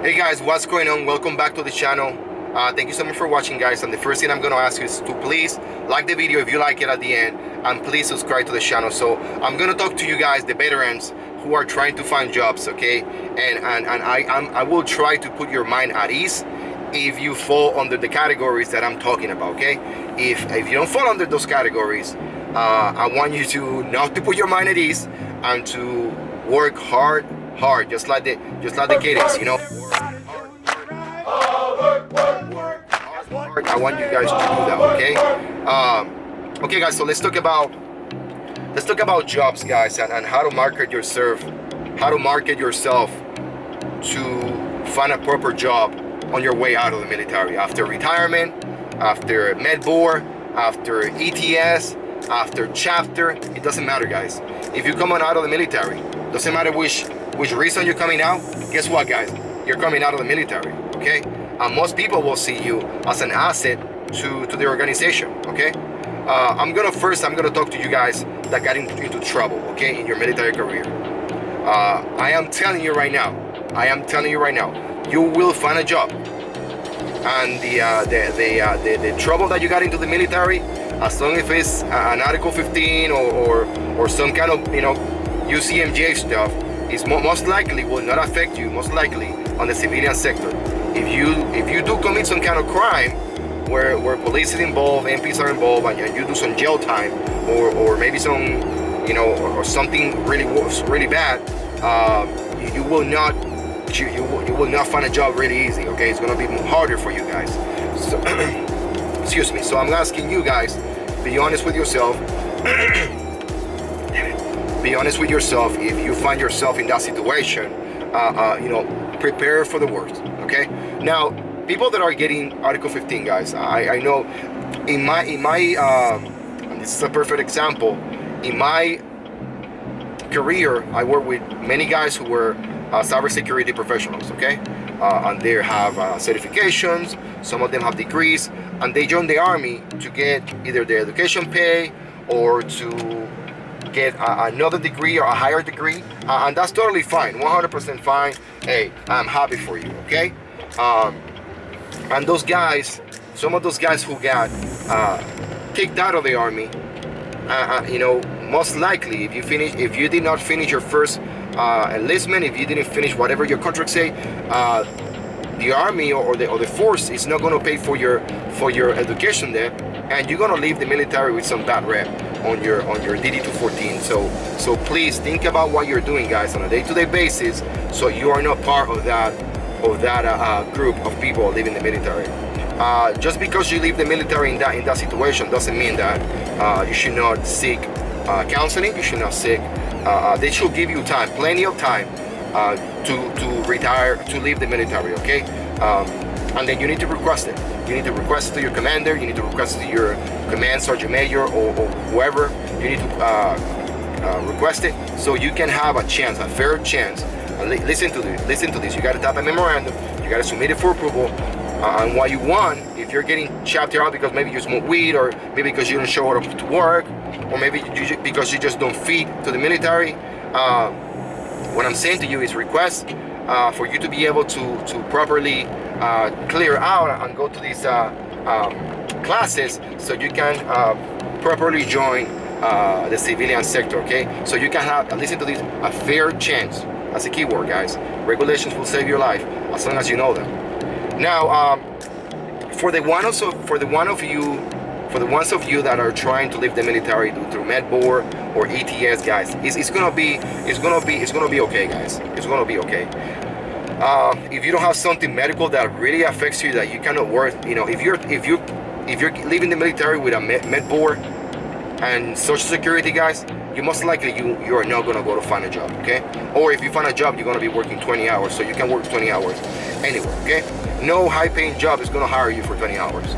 Hey guys, what's going on? Welcome back to the channel. Thank you so much for watching, guys. And the first thing I'm going to ask you is to please like the video if you like it at the end, and please subscribe to the channel. So I'm going to talk to you guys, the veterans who are trying to find jobs, okay? And I will try to put your mind at ease if you fall under the categories that I'm talking about, okay? If you don't fall under those categories, I want you to not to put your mind at ease and to work hard, just like the kids, you know. I want you guys to do that, okay? Okay, guys. So let's talk about jobs, guys, and how to market yourself, to find a proper job on your way out of the military after retirement, after medbor, after ETS, after chapter. It doesn't matter, guys. If you come on out of the military, doesn't matter which reason you're coming out. Guess what, guys? You're coming out of the military, okay? Most people will see you as an asset to the organization, okay? I'm gonna talk to you guys that got into trouble, okay, in your military career. I am telling you right now, you will find a job. And the trouble that you got into the military, as long as it's an Article 15 or some kind of, you know, UCMJ stuff, is most likely will not affect you, most likely on the civilian sector. If you do commit some kind of crime where police is involved, MPs are involved, and you do some jail time or maybe some, you know, or something really bad, you will not find a job really easy, okay? It's gonna be harder for you guys. So excuse me. So I'm asking you guys, be honest with yourself. Be honest with yourself. If you find yourself in that situation, you know, prepare for the worst, okay? Now, people that are getting Article 15, guys, I know in my this is a perfect example. In my career, I work with many guys who were cybersecurity professionals, okay? And they have certifications, some of them have degrees, and they join the Army to get either their education pay or to get another degree or a higher degree, and that's totally fine, 100% fine. Hey, I'm happy for you, okay? And those guys, some of those guys who got kicked out of the Army, you know, most likely if you did not finish your first enlistment, if you didn't finish whatever your contract say, the Army or the force is not going to pay for your education there, and you're going to leave the military with some bad rep on your DD-214. So please think about what you're doing, guys, on a day-to-day basis, so you are not part of that group of people leaving the military. Just because you leave the military in that situation doesn't mean that you should not seek counseling. You should not seek. They should give you time, plenty of time, to retire, to leave the military, okay? And then you need to request it. You need to request it to your commander. You need to request it to your command sergeant major or whoever. You need to request it so you can have a chance, a fair chance. Listen to this. You got to type a memorandum. You got to submit it for approval. And what you want, if you're getting chapter out because maybe you smoke weed, or maybe because you don't show up to work, or maybe because you just don't fit to the military, what I'm saying to you is request for you to be able to properly clear out and go to these classes so you can properly join the civilian sector, okay? So you can have, listen to this, a fair chance. That's a key word, guys. Regulations will save your life as long as you know them. Now, for the ones of you that are trying to leave the military through medbor or ETS, guys, it's gonna be okay, guys. It's gonna be okay. If you don't have something medical that really affects you, that you cannot work, you know, if you're leaving the military with a medbor and Social Security, guys, you most likely you are not gonna go to find a job, okay? Or if you find a job, you're gonna be working 20 hours, so you can work 20 hours anywhere, okay? No high-paying job is gonna hire you for 20 hours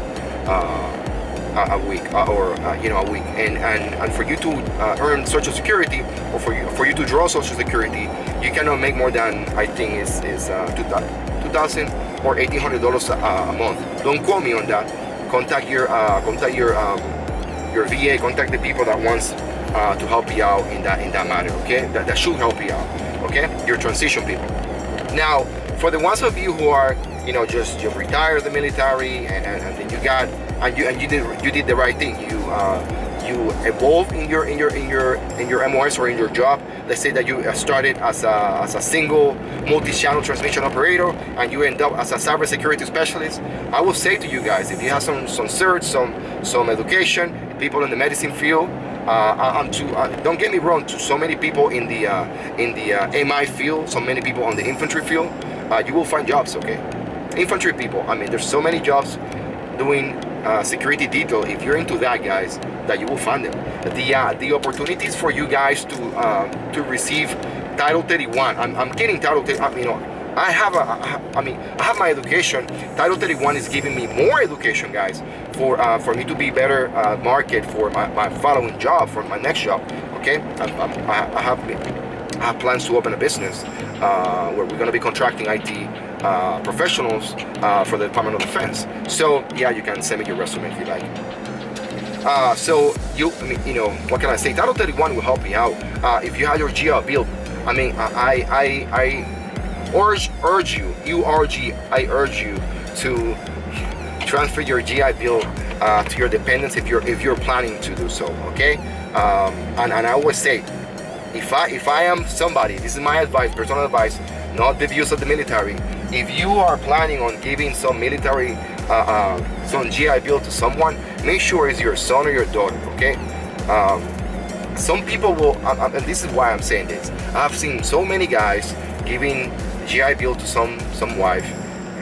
a week, or you know, a week. And for you to earn Social Security, or for you to draw Social Security, you cannot make more than, I think is $2,000 or $1,800 a month. Don't quote me on that. Contact your VA. Contact the people that wants to help you out in that matter, okay? That should help you out, okay? Your transition people. Now, For the ones of you who are, you know, just you retired the military and then you got and you did the right thing. You evolve in your MOS or in your job. Let's say that you started as a single multi-channel transmission operator and you end up as a cybersecurity specialist. I will say to you guys, if you have some certs, some education, people in the medicine field, don't get me wrong, to so many people in the MI field, so many people on the infantry field, you will find jobs, okay? Infantry people, I mean, there's so many jobs doing security detail. If you're into that, guys, that you will find them. The opportunities for you guys to receive Title 31. I'm getting Title 31. You know, I have my education. Title 31 is giving me more education, guys, for me to be better market for my following job, for my next job. Okay, I have plans to open a business where we're going to be contracting IT professionals for the Department of Defense. So yeah, you can send me your resume if you like. So you know, what can I say? Title 31 will help you out. If you have your GI Bill, I mean, I urge you to transfer your GI Bill to your dependents if you're planning to do so. Okay, and I always say, if I am somebody, this is my advice, personal advice, not the views of the military. If you are planning on giving some military, some GI Bill to someone, make sure it's your son or your daughter, okay? Some people will, and this is why I'm saying this. I've seen so many guys giving GI Bill to some wife,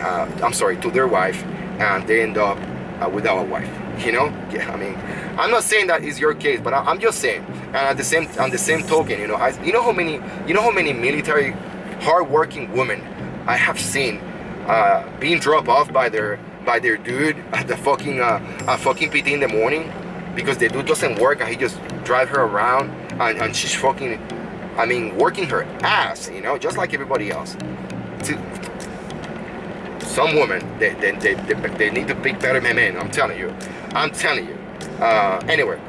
to their wife, and they end up without a wife. You know, yeah, I mean, I'm not saying that is your case, but I'm just saying. And on the same token, you know, you know how many military hardworking women I have seen being dropped off by their dude at the fucking PT in the morning because the dude doesn't work and he just drive her around and she's fucking, I mean, working her ass, you know, just like everybody else. Some women, they need to pick better men. I'm telling you. Anyway.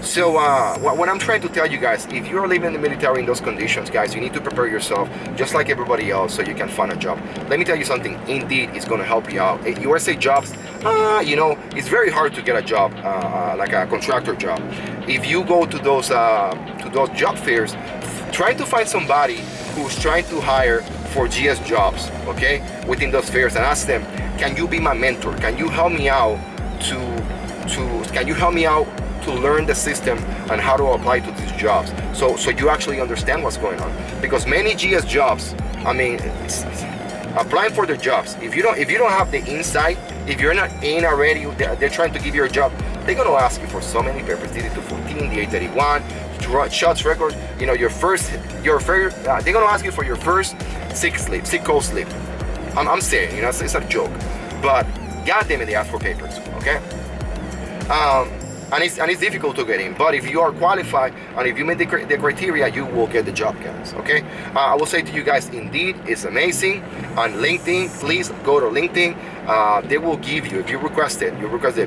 So what I'm trying to tell you guys, if you're living in the military in those conditions, guys, you need to prepare yourself just like everybody else so you can find a job. Let me tell you something. Indeed, it's going to help you out. USA jobs, you know, it's very hard to get a job, like a contractor job. If you go to those job fairs, try to find somebody who's trying to hire for GS jobs, okay, within those fairs, and ask them, can you be my mentor? Can you help me out to learn the system and how to apply to these jobs, so you actually understand what's going on? Because many GS jobs, I mean, applying for the jobs, if you don't have the insight, if you're not in already, they're trying to give you a job, they're gonna ask you for so many papers, the 214, the 831, shots records, you know, they're gonna ask you for your first sick call slip. I'm saying, you know, it's a joke, but goddamn it, they ask for papers, okay? And it's difficult to get in, but if you are qualified and if you meet the criteria, you will get the job, guys. Okay, I will say to you guys, Indeed is amazing. On LinkedIn, please go to LinkedIn. They will give you, if you request a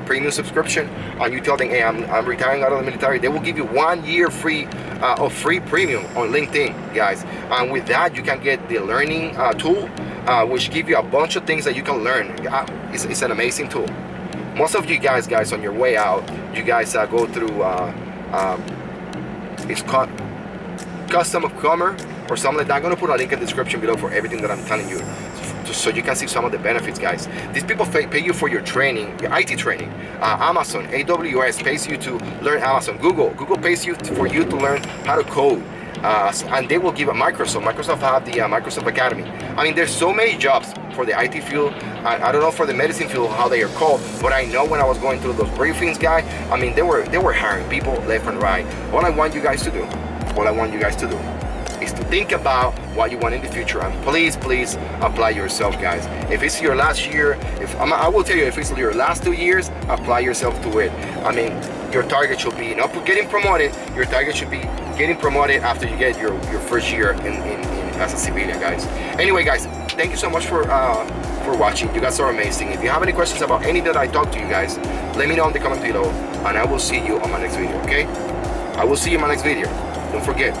premium subscription, and you tell them, hey, I'm retiring out of the military, they will give you 1 year free of free premium on LinkedIn, guys. And with that, you can get the learning tool, which give you a bunch of things that you can learn. It's an amazing tool. Most of you guys on your way out, you guys go through it's called Custom of Commerce or something like that. I'm gonna put a link in the description below for everything that I'm telling you, so you can see some of the benefits, guys. These people pay you for your training, your IT training. Amazon, AWS pays you to learn Amazon. Google pays you for you to learn how to code. And they will give a Microsoft have the Microsoft Academy. I mean, there's so many jobs for the IT field. I don't know for the medicine field how they are called, but I know when I was going through those briefings, guys, I mean, they were hiring people left and right. All I want you guys to do is to think about what you want in the future, and please apply yourself, guys. If it's your last year, I will tell you, if it's your last 2 years, apply yourself to it. I mean, your target should be not getting promoted. Your target should be getting promoted after you get your first year in as a civilian, guys. Anyway, guys, thank you so much for watching. You guys are amazing. If you have any questions about any that I talked to you guys, let me know in the comment below, and I will see you on my next video. Okay, I will see you in my next video. Don't forget,